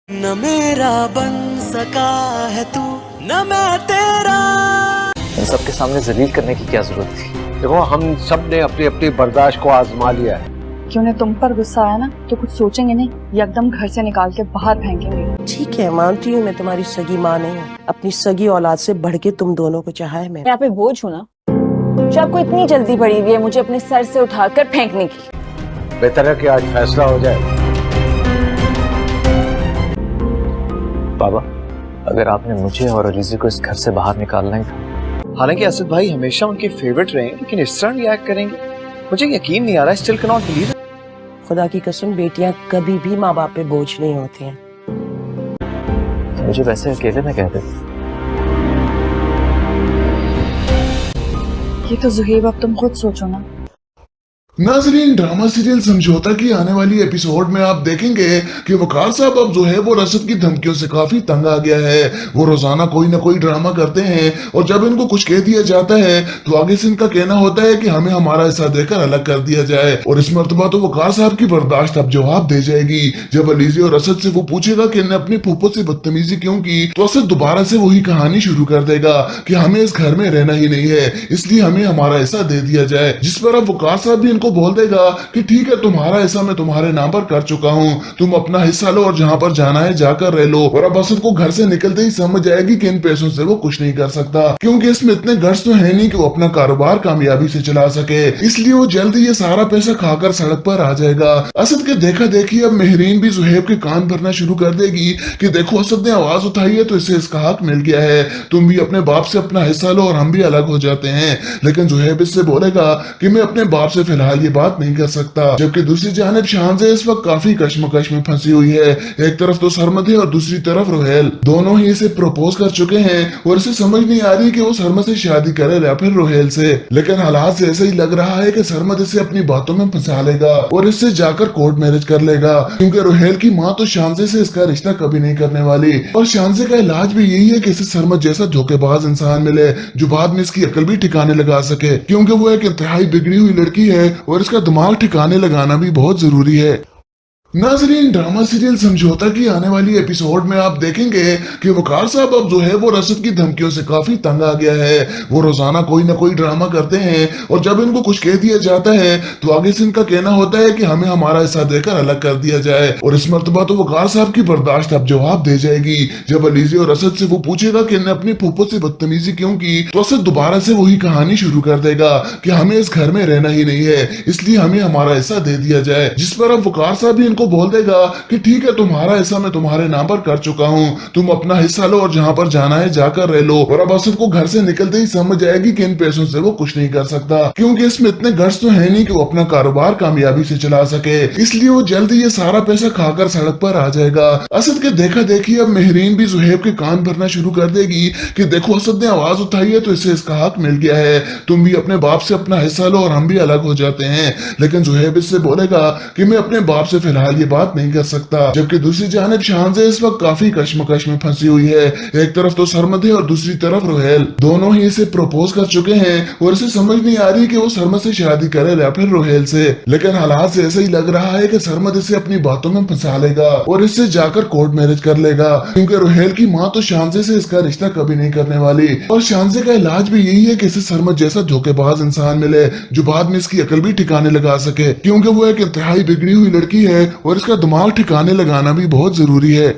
न मेरा बन सका है तू न मैं तेरा। इन सबके सामने जलील करने की क्या जरूरत थी? देखो हम सब ने अपनी अपनी बर्दाश्त को आजमा लिया है। कि उन्हें तुम पर गुस्सा आया ना तो कुछ सोचेंगे नहीं, एकदम घर से निकाल के बाहर फेंकेंगे। ठीक है, मानती हूँ मैं तुम्हारी सगी माँ नहीं हूँ, अपनी सगी औलाद से बढ़ के तुम दोनों को चाहा है। मैं यहाँ पे बोझ हूँ ना, जो आपको इतनी जल्दी पड़ी हुई है मुझे अपने सर से उठाकर फेंकने की। बेहतर है कि आज फैसला हो जाए। बाबा, अगर आपने मुझे और अलीज़े को इस घर से बाहर निकालना ही था। हालांकि असद भाई हमेशा उनके फेवरेट रहे, लेकिन इस तरह रिएक्ट करेंगे मुझे यकीन नहीं आ रहा। Still can not believe. खुदा की कसम, बेटियां कभी भी माँ बाप पे बोझ नहीं होती हैं। मुझे वैसे अकेले में कहते। ये तो जुहेब अब तुम खुद सोचो ना। नाजरीन, ड्रामा सीरियल समझौता की आने वाली एपिसोड में आप देखेंगे कि वकार साहब अब जो है वो रसद की धमकियों से काफी तंग आ गया है। वो रोजाना कोई ना कोई ड्रामा करते हैं और जब इनको कुछ कह दिया जाता है तो आगे से इनका कहना होता है कि हमें हमारा हिस्सा देकर अलग कर दिया जाए। और इस मर्तबा तो वकार साहब की बर्दाश्त अब जवाब दे जाएगी। जब अलीज़े और असद से वो पूछेगा कि इन्हें अपनी फूफो से बदतमीजी क्यों की, तो असद दोबारा से वही कहानी शुरू कर देगा कि हमें इस घर में रहना ही नहीं है, इसलिए हमें हमारा हिस्सा दे दिया जाए। जिस पर अब वकार साहब भी इनको बोल देगा कि ठीक है, तुम्हारा हिस्सा मैं तुम्हारे नाम पर कर चुका हूँ, तुम अपना हिस्सा लो और जहाँ पर जाना है जाकर रह लो। और अब असद को घर से निकलते ही समझ आएगी कि इन पैसों से वो कुछ नहीं कर सकता, क्योंकि इसमें इतने गर्ज तो है नहीं कि वो अपना कारोबार कामयाबी से चला सके। इसलिए वो जल्दी ये सारा पैसा खाकर सड़क पर आ जाएगा। असद के देखा देखी अब मेहरीन भी जुहेब के कान भरना शुरू कर देगी कि देखो, असद ने आवाज उठाई है तो इसे इसका हक मिल गया है, तुम भी अपने बाप से अपना हिस्सा लो और हम भी अलग हो जाते हैं। लेकिन जुहेब इससे बोलेगा कि मैं अपने बाप से फिलहाल ये बात नहीं कर सकता। जबकि दूसरी जानिब शाहज़े इस वक्त काफी कश्मकश में फंसी हुई है। एक तरफ तो सरमद है और दूसरी तरफ रोहेल। दोनों ही इसे प्रपोज कर चुके हैं और इसे समझ नहीं आ रही कि वो सरमद से शादी करे या फिर रोहेल से। लेकिन हालात से ऐसा ही लग रहा है कि सरमद इसे अपनी बातों में फंसा लेगा और इससे जाकर कोर्ट मैरिज कर लेगा, क्योंकि रोहेल की माँ तो शाहज़े से इसका रिश्ता कभी नहीं करने वाली। और शाहज़े का इलाज भी यही है कि इसे सरमद जैसा धोखेबाज इंसान मिले जो बाद में इसकी अकल भी ठिकाने लगा सके, क्योंकि वो एक इंतहाई बिगड़ी हुई लड़की है और इसका दिमाग ठिकाने लगाना भी बहुत जरूरी है। नाजरीन, ड्रामा सीरियल समझौता की आने वाली एपिसोड में आप देखेंगे कि वकार साहब अब जो है वो रसद की धमकियों से काफी तंग आ गया है। वो रोजाना कोई ना कोई ड्रामा करते हैं और जब इनको कुछ कह दिया जाता है तो आगे से इनका कहना होता है कि हमें हमारा हिस्सा देकर अलग कर दिया जाए। और इस मर्तबा तो वकार साहब की बर्दाश्त अब जवाब दे जाएगी। जब अलीज़े और असद से वो पूछेगा कि इन्हें अपनी फूफो से बदतमीजी क्यों की, तो असद दोबारा से वही कहानी शुरू कर देगा कि हमें इस घर में रहना ही नहीं है, इसलिए हमें हमारा हिस्सा दे दिया जाए। जिस पर अब वकार साहब भी को बोल देगा कि ठीक है, तुम्हारा हिस्सा मैं तुम्हारे नाम पर कर चुका हूँ, तुम अपना हिस्सा लो और जहाँ पर जाना है जाकर रह लो। और अब असद को घर से निकलते ही समझ आएगी कि इन पैसों से वो कुछ नहीं कर सकता, क्योंकि इसमें इतने गर्ज तो है नहीं कि वो अपना कारोबार कामयाबी से चला सके। इसलिए वो जल्दी ये सारा पैसा खाकर सड़क पर आ जाएगा। असद के देखा देखी अब मेहरीन भी जुहेब के कान भरना शुरू कर देगी कि देखो, असद ने आवाज उठाई है तो इसे इसका हक मिल गया है, तुम भी अपने बाप से अपना हिस्सा लो और हम भी अलग हो जाते हैं। लेकिन जुहेब इससे बोलेगा कि मैं अपने बाप से फिलहाल ये बात नहीं कर सकता। जबकि दूसरी जानिब शाहज़े इस वक्त काफी कश्मकश में फंसी हुई है। एक तरफ तो सरमद है और दूसरी तरफ रोहेल। दोनों ही इसे प्रपोज कर चुके हैं और इसे समझ नहीं आ रही कि वो सरमद से शादी करे या फिर रोहेल से। लेकिन हालात से ऐसा ही लग रहा है कि सरमद इसे अपनी बातों में फंसा लेगा और इससे जाकर कोर्ट मैरिज कर लेगा, क्योंकि रोहेल की माँ तो शाहज़े से इसका रिश्ता कभी नहीं करने वाली। और शाहज़े का इलाज भी यही है कि इसे सरमद जैसा धोखेबाज इंसान मिले जो बाद में इसकी अकल भी ठिकाने लगा सके, क्योंकि वो एक इंतहाई बिगड़ी हुई लड़की है और इसका दिमाग ठिकाने लगाना भी बहुत जरूरी है।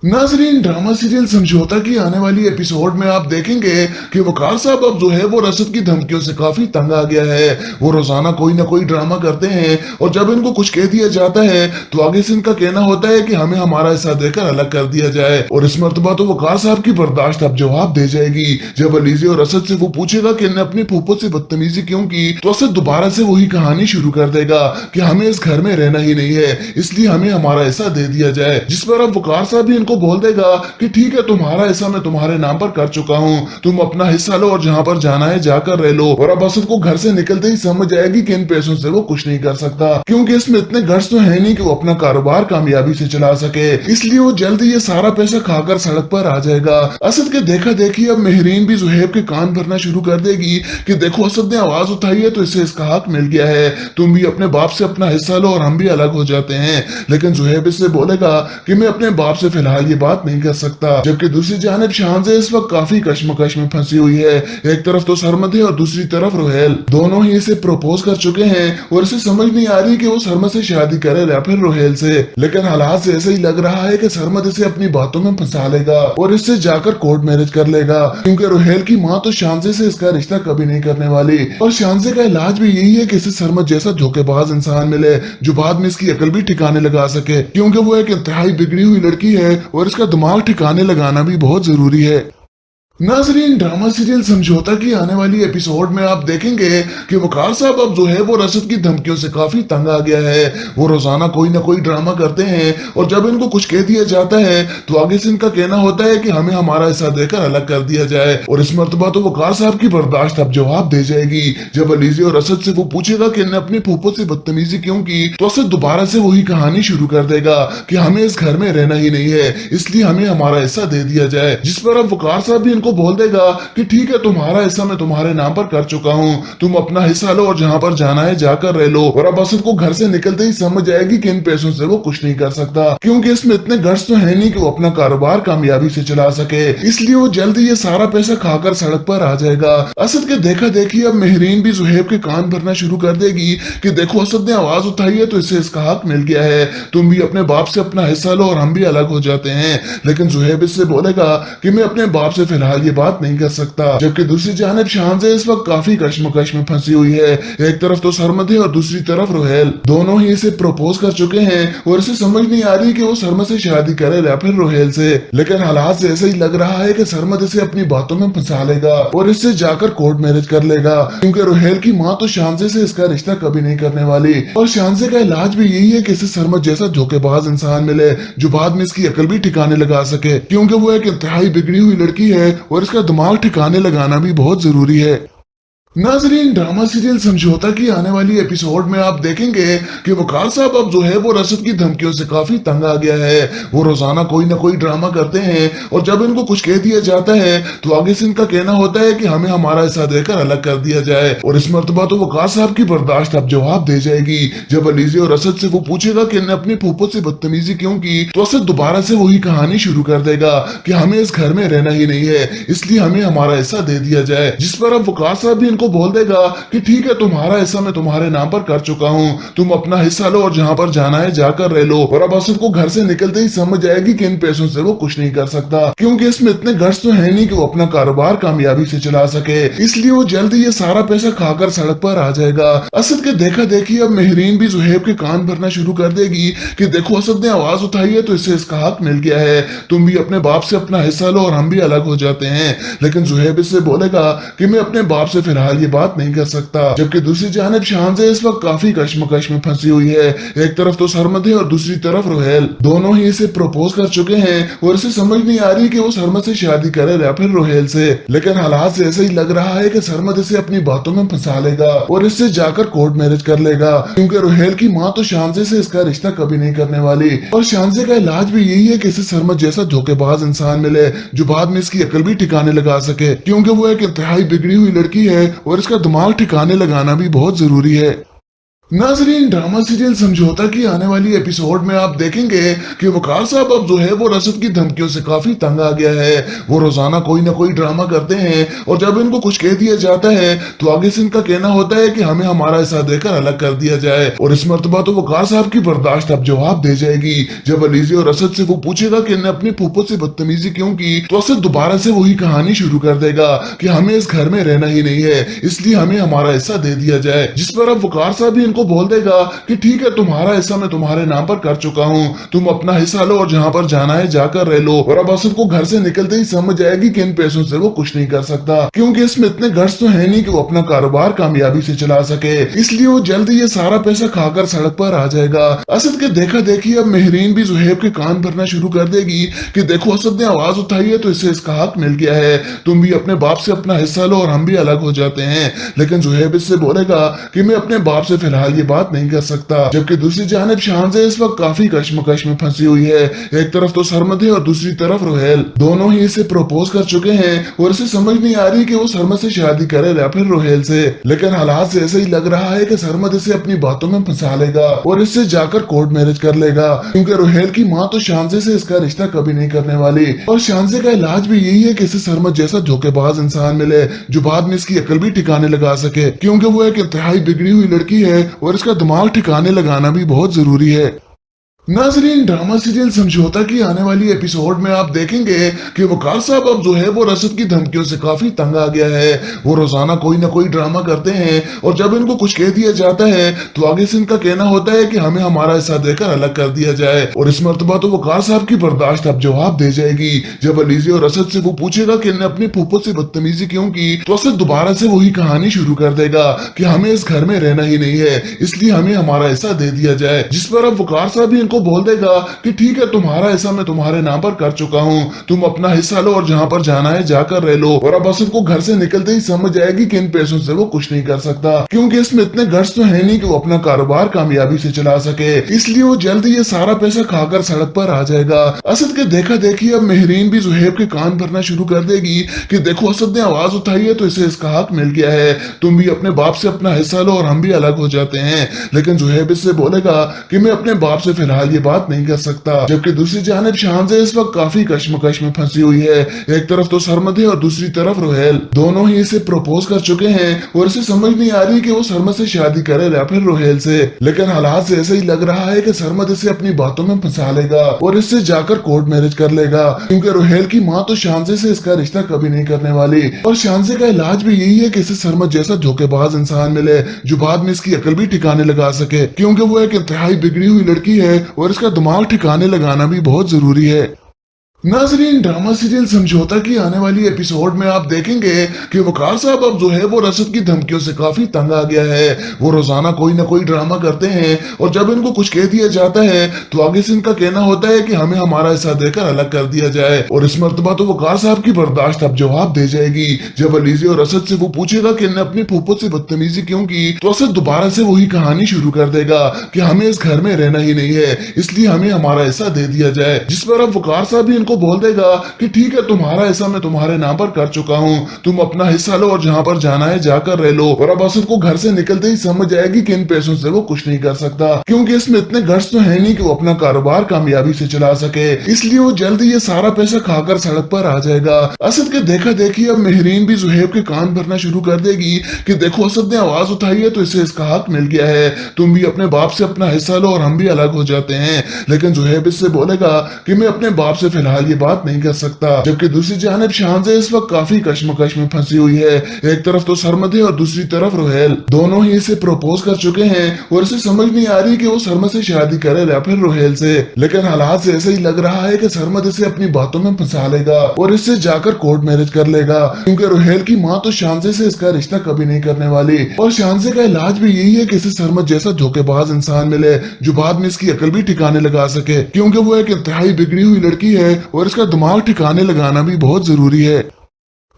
नाजरीन, ड्रामा सीरियल समझौता की आने वाली एपिसोड में आप देखेंगे कि वकार साहब अब जो है वो रसद की धमकियों से काफी तंग आ गया है। वो रोजाना कोई ना कोई ड्रामा करते हैं और जब इनको कुछ कह दिया जाता है तो आगे से इनका कहना होता है कि हमें हमारा हिस्सा देकर अलग कर दिया जाए। और इस मर्तबा तो वकार साहब की बर्दाश्त अब जवाब दे जाएगी। जब अलीज़े और असद से वो पूछेगा कि इन्हें अपनी फूफो से बदतमीजी क्यों की, तो असद दोबारा से वही कहानी शुरू कर देगा कि हमें इस घर में रहना ही नहीं है, इसलिए हमें हमारा हिस्सा दे दिया जाए। जिस पर अब वकार साहब भी इनको बोल देगा कि ठीक है, तुम्हारा हिस्सा मैं तुम्हारे नाम पर कर चुका हूँ, तुम अपना हिस्सा लो और जहाँ पर जाना है जाकर रह लो। और अब असद को घर से निकलते ही समझ जाएगी कि इन पैसों से वो कुछ नहीं कर सकता, क्योंकि इसमें इतने गट्स तो है नहीं कि वो अपना कारोबार कामयाबी से चला सके। इसलिए वो जल्दी ये सारा पैसा खाकर सड़क पर आ जाएगा। असद के देखा देखी अब मेहरीन भी जुहैब के कान भरना शुरू कर देगी कि देखो, असद ने आवाज उठाई है तो इसे इसका हक मिल गया है, तुम भी अपने बाप से अपना हिस्सा लो और हम भी अलग हो जाते हैं। लेकिन जुहैब इससे बोलेगा कि मैं अपने बाप से फिलहाल ये बात नहीं कर सकता। जबकि दूसरी जानिब शाहज़े इस वक्त काफी कश्मकश में फंसी हुई है। एक तरफ तो सरमद है और दूसरी तरफ रोहेल, दोनों ही इसे प्रपोज कर चुके हैं और इसे समझ नहीं आ रही कि वो सरमद से शादी करे या फिर रोहेल से। लेकिन हालात से ऐसे ही लग रहा है कि सरमद इसे अपनी बातों में फंसा लेगा और इससे जाकर कोर्ट मैरिज कर लेगा, क्योंकि रोहेल की माँ तो शाहज़े से इसका रिश्ता कभी नहीं करने वाली। और शाहज़े का इलाज भी यही है कि इसे सरमद जैसा धोखेबाज इंसान मिले जो बाद में इसकी अकल भी ठिकाने लगा सके, क्योंकि वो एक इंतहाई बिगड़ी हुई लड़की है और इसका दिमाग ठिकाने लगाना भी बहुत जरूरी है। नाजरीन, ड्रामा सीरियल समझौता की आने वाली एपिसोड में आप देखेंगे कि वकार साहब अब जुहैब और असद की धमकियों से काफी तंग आ गया है। वो रोजाना कोई ना कोई ड्रामा करते हैं और जब इनको कुछ कह दिया जाता है तो आगे से इनका कहना होता है कि हमें हमारा हिस्सा देकर अलग कर दिया जाए। और इस मर्तबा तो वकार साहब की बर्दाश्त अब जवाब दे जाएगी। जब अलीज़े और असद से वो पूछेगा कि इन्हें अपनी फूफो से बदतमीजी क्यों की, तो असद दोबारा से वही कहानी शुरू कर देगा कि हमें इस घर में रहना ही नहीं है, इसलिए हमें हमारा हिस्सा दे दिया जाए। जिस पर अब वकार साहब भी इनको बोल देगा कि ठीक है, तुम्हारा हिस्सा मैं तुम्हारे नाम पर कर चुका हूँ, तुम अपना हिस्सा लो और जहाँ पर जाना है जाकर रह लो। और अब असद को घर से निकलते ही समझ जाएगी कि इन पैसों से वो कुछ नहीं कर सकता, क्योंकि इसमें इतने गट्स तो है नहीं कि वो अपना कारोबार कामयाबी से चला सके। इसलिए वो जल्दी ये सारा पैसा खाकर सड़क पर आ जाएगा। असद के देखा देखी अब मेहरीन भी जुहैब के कान भरना शुरू कर देगी कि देखो, असद ने आवाज उठाई है तो इसे इसका हक मिल गया है, तुम भी अपने बाप से अपना हिस्सा लो और हम भी अलग हो जाते हैं। लेकिन जुहैब इससे बोलेगा कि मैं अपने बाप से फिलहाल ये बात नहीं कर सकता। जबकि दूसरी जानिब शाहज़े इस वक्त काफी कश्मकश में फंसी हुई है। एक तरफ तो सरमद है और दूसरी तरफ रोहेल, दोनों ही इसे प्रपोज कर चुके हैं और इसे समझ नहीं आ रही कि वो सरमद से शादी करे या फिर रोहेल से। लेकिन हालात से ऐसे ही लग रहा है कि सरमद इसे अपनी बातों में फंसा लेगा और इससे जाकर कोर्ट मैरिज कर लेगा, क्योंकि रोहेल की माँ तो शाहज़े से इसका रिश्ता कभी नहीं करने वाली। और शाहज़े का इलाज भी यही है कि इसे सरमद जैसा धोखेबाज इंसान मिले जो बाद में इसकी अकल भी ठिकाने लगा सके, क्योंकि वो एक इंतहाई बिगड़ी हुई लड़की है और इसका दिमाग ठिकाने लगाना भी बहुत जरूरी है। नाजरीन, ड्रामा सीरियल समझौता की आने वाली एपिसोड में आप देखेंगे कि वकार साहब अब जुहैब और असद की धमकियों से काफी तंग आ गया है। वो रोजाना कोई ना कोई ड्रामा करते हैं और जब इनको कुछ कह दिया जाता है तो आगे से इनका कहना होता है कि हमें हमारा हिस्सा देकर अलग कर दिया जाए। और इस मर्तबा तो वकार साहब की बर्दाश्त अब जवाब दे जाएगी। जब अलीज़े और असद से वो पूछेगा कि इन्हें अपनी फूफो से बदतमीजी क्यों की, तो असद दोबारा से वही कहानी शुरू कर देगा कि हमें इस घर में रहना ही नहीं है, इसलिए हमें हमारा हिस्सा दे दिया जाए। जिस पर अब वकार साहब भी बोल देगा कि ठीक है, तुम्हारा हिस्सा मैं तुम्हारे नाम पर कर चुका हूँ, तुम अपना हिस्सा लो और जहाँ पर जाना है जाकर रह लो। और अब असद को घर से निकलते ही समझ जाएगी कि इन पैसों से वो कुछ नहीं कर सकता, क्योंकि इसमें इतने गट्स तो है नहीं कि वो अपना कारोबार कामयाबी से चला सके। इसलिए वो जल्दी ये सारा पैसा खाकर सड़क पर आ जाएगा। असद के देखा देखी अब मेहरीन भी जुहैब के कान भरना शुरू कर देगी कि देखो, असद ने आवाज उठाई है तो इसे इसका हक मिल गया है, तुम भी अपने बाप से अपना हिस्सा लो और हम भी अलग हो जाते हैं। लेकिन जुहैब इससे बोलेगा कि मैं अपने बाप से फिलहाल ये बात नहीं कर सकता। जबकि दूसरी जानिब शाहज़े इस वक्त काफी कश्मकश में फंसी हुई है। एक तरफ तो सरमद है और दूसरी तरफ रोहेल, दोनों ही इसे प्रपोज कर चुके हैं और इसे समझ नहीं आ रही कि वो सरमद से शादी करे या फिर रोहेल से। लेकिन हालात से ऐसे ही लग रहा है कि सरमद इसे अपनी बातों में फंसा लेगा और इससे जाकर कोर्ट मैरिज कर लेगा, क्योंकि रोहेल की माँ तो शाहज़े से इसका रिश्ता कभी नहीं करने वाली। और शाहज़े का इलाज भी यही है कि इसे सरमद जैसा धोखेबाज इंसान मिले जो बाद में इसकी अकल भी ठिकाने लगा सके, क्योंकि वो एक इंतहाई बिगड़ी हुई लड़की है और इसका दिमाग ठिकाने लगाना भी बहुत जरूरी है। नाजरीन, ड्रामा सीरियल समझौता की आने वाली एपिसोड में आप देखेंगे कि वकार साहब अब जुहैब और असद की धमकियों से काफी तंग आ गया है। वो रोजाना कोई ना कोई ड्रामा करते हैं और जब इनको कुछ कह दिया जाता है तो आगे से इनका कहना होता है कि हमें हमारा हिस्सा देकर अलग कर दिया जाए। और इस मर्तबा तो वकार साहब की बर्दाश्त अब जवाब दे जाएगी। जब अलीज़े और असद से वो पूछेगा कि इन्हें अपनी फूफो से बदतमीजी क्यों की, तो असद दोबारा से वही कहानी शुरू कर देगा कि हमें इस घर में रहना ही नहीं है, इसलिए हमें हमारा हिस्सा दे दिया जाए। जिस पर अब वकार साहब भी इनको इनको बोल देगा कि ठीक है, तुम्हारा हिस्सा मैं तुम्हारे नाम पर कर चुका हूँ, तुम अपना हिस्सा लो और जहाँ पर जाना है जाकर रह लो। और अब असद को घर से निकलते ही समझ आएगी कि इन पैसों से वो कुछ नहीं कर सकता, क्योंकि इसमें इतने गट्स तो है नहीं कि वो अपना कारोबार कामयाबी से चला सके। इसलिए वो जल्दी ये सारा पैसा खाकर सड़क पर आ जाएगा। असद के देखा देखी अब मेहरीन भी जुहैब के कान भरना शुरू कर देगी कि देखो, असद ने आवाज उठाई है तो इसे इसका हक मिल गया है, तुम भी अपने बाप से अपना हिस्सा लो और हम भी अलग हो जाते हैं। लेकिन जुहैब इससे बोलेगा कि मैं अपने बाप से फिलहाल ये बात नहीं कर सकता। जबकि दूसरी जानिब शाहज़े इस वक्त काफी कश्मकश में फंसी हुई है। एक तरफ तो सरमद है और दूसरी तरफ रोहेल, दोनों ही इसे प्रपोज कर चुके हैं और इसे समझ नहीं आ रही कि वो सरमद से शादी करे या फिर रोहेल से। लेकिन हालात से ऐसे ही लग रहा है कि सरमद इसे अपनी बातों में फंसा लेगा और इससे जाकर कोर्ट मैरिज कर लेगा, क्योंकि रोहेल की माँ तो शाहज़े से इसका रिश्ता कभी नहीं करने वाली। और शाहज़े का इलाज भी यही है कि इसे सरमद जैसा धोखेबाज इंसान मिले जो बाद में इसकी अकल भी ठिकाने लगा सके, क्योंकि वो एक इंतहाई बिगड़ी हुई लड़की है और इसका दिमाग ठिकाने लगाना भी बहुत जरूरी है। नाजरीन, ड्रामा सीरियल समझौता की आने वाली एपिसोड में आप देखेंगे कि वकार साहब अब जुहैब और असद की धमकियों से काफी तंग आ गया है। वो रोजाना कोई ना कोई ड्रामा करते हैं और जब इनको कुछ कह दिया जाता है तो आगे से इनका कहना होता है कि हमें हमारा हिस्सा देकर अलग कर दिया जाए। और इस मर्तबा तो वकार साहब की बर्दाश्त अब जवाब दे जाएगी। जब अलीज़े और असद से वो पूछेगा कि इन्हें अपनी फूफो से बदतमीजी क्यों की, तो असद दोबारा से वही कहानी शुरू कर देगा कि हमें इस घर में रहना ही नहीं है, इसलिए हमें हमारा हिस्सा दे दिया जाए। जिस पर अब वकार साहब भी इनको बोल देगा कि ठीक है, तुम्हारा हिस्सा मैं तुम्हारे नाम पर कर चुका हूँ, तुम अपना हिस्सा लो और जहाँ पर जाना है जाकर रह लो। और अब असद को घर से निकलते ही समझ आएगी कि इन पैसों से वो कुछ नहीं कर सकता, क्योंकि इसमें इतने गट्स तो है नहीं कि वो अपना कारोबार कामयाबी से चला सके। इसलिए वो जल्दी ये सारा पैसा खाकर सड़क पर आ जाएगा। असद के देखा देखी अब मेहरीन भी जुहैब के कान भरना शुरू कर देगी कि देखो, असद ने आवाज उठाई है तो इसे इसका हक मिल गया है, तुम भी अपने बाप से अपना हिस्सा लो और हम भी अलग हो जाते हैं। लेकिन जुहैब इससे बोलेगा कि मैं अपने बाप से फिलहाल ये बात नहीं कर सकता। जबकि दूसरी जानिब शाहज़े इस वक्त काफी कश्मकश में फंसी हुई है। एक तरफ तो सरमद है और दूसरी तरफ रोहेल, दोनों ही इसे प्रपोज कर चुके हैं और इसे समझ नहीं आ रही कि वो सरमद से शादी करे या फिर रोहेल से। लेकिन हालात से ऐसे ही लग रहा है कि सरमद इसे अपनी बातों में फंसा लेगा और इससे जाकर कोर्ट मैरिज कर लेगा, क्योंकि रोहेल की माँ तो शाहज़े से इसका रिश्ता कभी नहीं करने वाली। और शाहज़े का इलाज भी यही है कि इसे सरमद जैसा धोखेबाज इंसान मिले जो बाद में इसकी अकल भी ठिकाने लगा सके, क्योंकि वो एक इंतहाई बिगड़ी हुई लड़की है और इसका दिमाग ठिकाने लगाना भी बहुत जरूरी है। नाजरीन, ड्रामा सीरियल समझौता की आने वाली एपिसोड में आप देखेंगे कि वकार साहब अब जुहैब और असद की धमकियों से काफी तंग आ गया है। वो रोजाना कोई ना कोई ड्रामा करते हैं और जब इनको कुछ कह दिया जाता है तो आगे से इनका कहना होता है कि हमें हमारा हिस्सा देकर अलग कर दिया जाए। और इस मर्तबा तो वकार साहब की बर्दाश्त अब जवाब दे जाएगी। जब अलीज़े और असद से वो पूछेगा कि इन्हें अपनी फूफो से बदतमीजी क्यों की, तो असद दोबारा से वही कहानी शुरू कर देगा कि हमें इस घर में रहना ही नहीं है, इसलिए हमें हमारा हिस्सा दे दिया जाए। जिस पर अब वकार साहब भी बोल देगा कि ठीक है, तुम्हारा हिस्सा मैं तुम्हारे नाम पर कर चुका हूँ, तुम अपना हिस्सा लो और जहाँ पर जाना है जाकर रह लो। और अब असद को घर से निकलते ही समझ आएगी कि इन पैसों से वो कुछ नहीं कर सकता, क्योंकि इसमें इतने गट्स तो है नहीं कि वो अपना कारोबार कामयाबी से चला सके। इसलिए वो जल्दी ये सारा पैसा खाकर सड़क पर आ जाएगा। असद के देखा देखी अब मेहरीन भी जुहैब के कान भरना शुरू कर देगी कि देखो, असद ने आवाज उठाई है तो इसे इसका हक मिल गया है, तुम भी अपने बाप से अपना हिस्सा लो और हम भी अलग हो जाते हैं। लेकिन जुहैब इससे बोलेगा कि मैं अपने बाप से फिलहाल ये बात नहीं कर सकता। जबकि दूसरी जानिब शाहज़े इस वक्त काफी कश्मकश में फंसी हुई है। एक तरफ तो सरमद है और दूसरी तरफ रोहेल, दोनों ही इसे प्रपोज कर चुके हैं और इसे समझ नहीं आ रही कि वो सरमद से शादी करे या फिर रोहेल से। लेकिन हालात से ऐसे ही लग रहा है कि सरमद इसे अपनी बातों में फंसा लेगा और इससे जाकर कोर्ट मैरिज कर लेगा, क्योंकि रोहेल की माँ तो शाहज़े से इसका रिश्ता कभी नहीं करने वाली। और शाहज़े का इलाज भी यही है कि इसे सरमद जैसा धोखेबाज इंसान मिले जो बाद में इसकी अकल भी ठिकाने लगा सके, क्योंकि वो एक इंतहाई बिगड़ी हुई लड़की है और इसका दिमाग ठिकाने लगाना भी बहुत जरूरी है।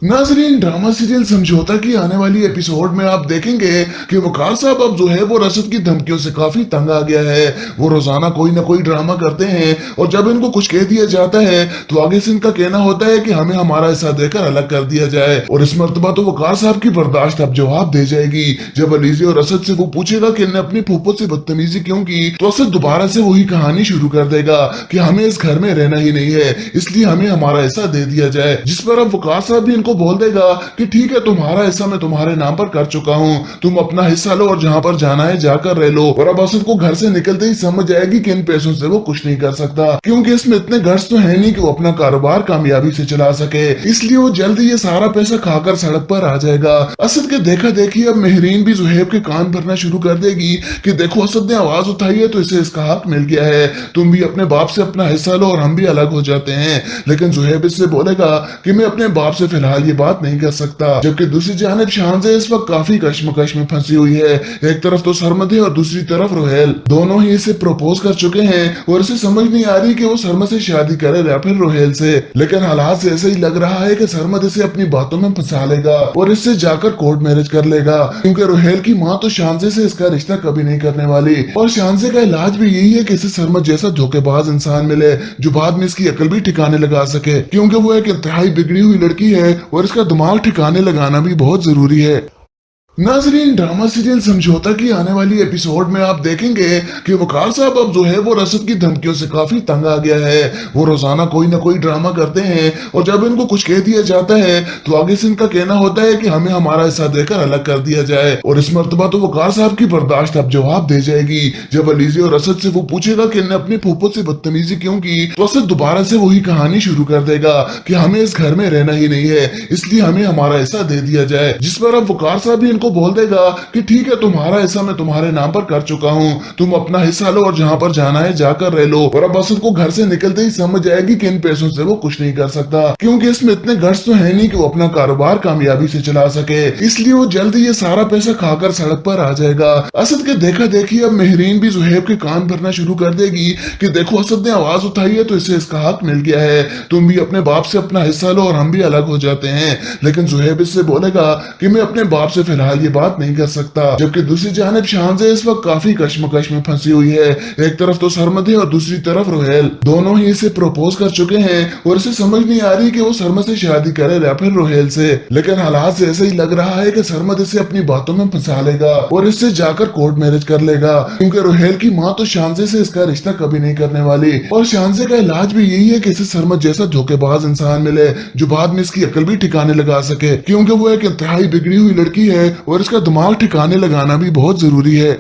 नाजरीन, ड्रामा सीरियल समझौता की आने वाली एपिसोड में आप देखेंगे कि वकार साहब अब जुहैब और असद की धमकियों से काफी तंग आ गया है। वो रोजाना कोई ना कोई ड्रामा करते हैं और जब इनको कुछ कह दिया जाता है तो आगे से इनका कहना होता है कि हमें हमारा हिस्सा देकर अलग कर दिया जाए। और इस मर्तबा तो वकार साहब की बर्दाश्त अब जवाब दे जाएगी। जब अलीज़े और असद से वो पूछेगा कि इन्हें अपनी फूफो से बदतमीजी क्यों की, तो असद दोबारा से वही कहानी शुरू कर देगा कि हमें इस घर में रहना ही नहीं है, इसलिए हमें हमारा हिस्सा दे दिया जाए। जिस पर अब वकार साहब भी इनको बोल देगा कि ठीक है, तुम्हारा हिस्सा मैं तुम्हारे नाम पर कर चुका हूँ, तुम अपना हिस्सा लो और जहाँ पर जाना है जाकर रह लो। और अब असद को घर से निकलते ही समझ जाएगी कि इन पैसों से वो कुछ नहीं कर सकता, क्योंकि इसमें इतने गट्स तो है नहीं कि वो अपना कारोबार कामयाबी से चला सके। इसलिए वो जल्दी ये सारा पैसा खाकर सड़क पर आ जाएगा। असद के देखा देखी अब मेहरीन भी जुहैब के कान भरना शुरू कर देगी कि देखो, असद ने आवाज उठाई है तो इसे इसका हक मिल गया है, तुम भी अपने बाप से अपना हिस्सा लो और हम भी अलग हो जाते हैं। लेकिन जुहैब इससे बोलेगा कि मैं अपने बाप से फिलहाल ये बात नहीं कर सकता। जबकि दूसरी जानिब शाहज़े इस वक्त काफी कश्मकश में फंसी हुई है। एक तरफ तो सरमद है और दूसरी तरफ रोहेल, दोनों ही इसे प्रपोज कर चुके हैं और इसे समझ नहीं आ रही कि वो सरमद से शादी करे या फिर रोहेल से। लेकिन हालात से ऐसे ही लग रहा है कि सरमद इसे अपनी बातों में फंसा लेगा और इससे जाकर कोर्ट मैरिज कर लेगा, क्योंकि रोहेल की माँ तो शाहज़े से इसका रिश्ता कभी नहीं करने वाली। और शाहज़े का इलाज भी यही है कि इसे सरमद जैसा धोखेबाज इंसान मिले जो बाद में इसकी अकल भी ठिकाने लगा सके, क्योंकि वो एक इंतहाई बिगड़ी हुई लड़की है और इसका दिमाग ठिकाने लगाना भी बहुत जरूरी है। नाजरीन, ड्रामा सीरियल समझौता की आने वाली एपिसोड में आप देखेंगे कि वकार साहब अब जो है वो रसद की धमकियों से काफी तंग आ गया है। वो रोजाना कोई ना कोई ड्रामा करते हैं और जब इनको कुछ कह दिया जाता है तो आगे से इनका कहना होता है कि हमें हमारा हिस्सा देकर अलग कर दिया जाए। और इस मर्तबा तो वकार साहब की बर्दाश्त अब जवाब दे जाएगी। जब अलीज़े और असद से वो पूछेगा कि इन्हें अपनी फूफो से बदतमीजी क्यों की, तो असद दोबारा से वही कहानी शुरू कर देगा कि हमें इस घर में रहना ही नहीं है, इसलिए हमें हमारा हिस्सा दे दिया जाए। जिस पर अब वकार साहब भी इनको बोल देगा कि ठीक है, तुम्हारा हिस्सा मैं तुम्हारे नाम पर कर चुका हूँ, तुम अपना हिस्सा लो और जहाँ पर जाना है जाकर रह लो। और अब असद को घर से निकलते ही समझ जाएगी कि इन पैसों से वो कुछ नहीं कर सकता, क्योंकि इसमें इतने गट्स तो है नहीं कि वो अपना कारोबार कामयाबी से चला सके। इसलिए वो जल्दी ये सारा पैसा खाकर सड़क पर आ जाएगा। असद के देखा देखी अब मेहरीन भी जुहैब के कान भरना शुरू कर देगी कि देखो, असद ने आवाज उठाई है तो इसे इसका हक मिल गया है, तुम भी अपने बाप से अपना हिस्सा लो और हम भी अलग हो जाते हैं। लेकिन जुहैब इससे बोलेगा कि मैं अपने बाप से फिलहाल ये बात नहीं कर सकता। जबकि दूसरी जानिब शाहज़े इस वक्त काफी कश्मकश में फंसी हुई है। एक तरफ तो सरमद है और दूसरी तरफ रोहेल, दोनों ही इसे प्रपोज कर चुके हैं और इसे समझ नहीं आ रही कि वो सरमद से शादी करे या फिर रोहेल से। लेकिन हालात से ऐसे ही लग रहा है कि सरमद इसे अपनी बातों में फंसा लेगा और इससे जाकर कोर्ट मैरिज कर लेगा, क्योंकि रोहेल की माँ तो शाहज़े से इसका रिश्ता कभी नहीं करने वाली। और शाहज़े का इलाज भी यही है कि इसे सरमद जैसा धोखेबाज इंसान मिले जो बाद में इसकी अकल भी ठिकाने लगा सके, क्योंकि वो एक इंतहाई बिगड़ी हुई लड़की है और इसका दिमाग ठिकाने लगाना भी बहुत जरूरी है।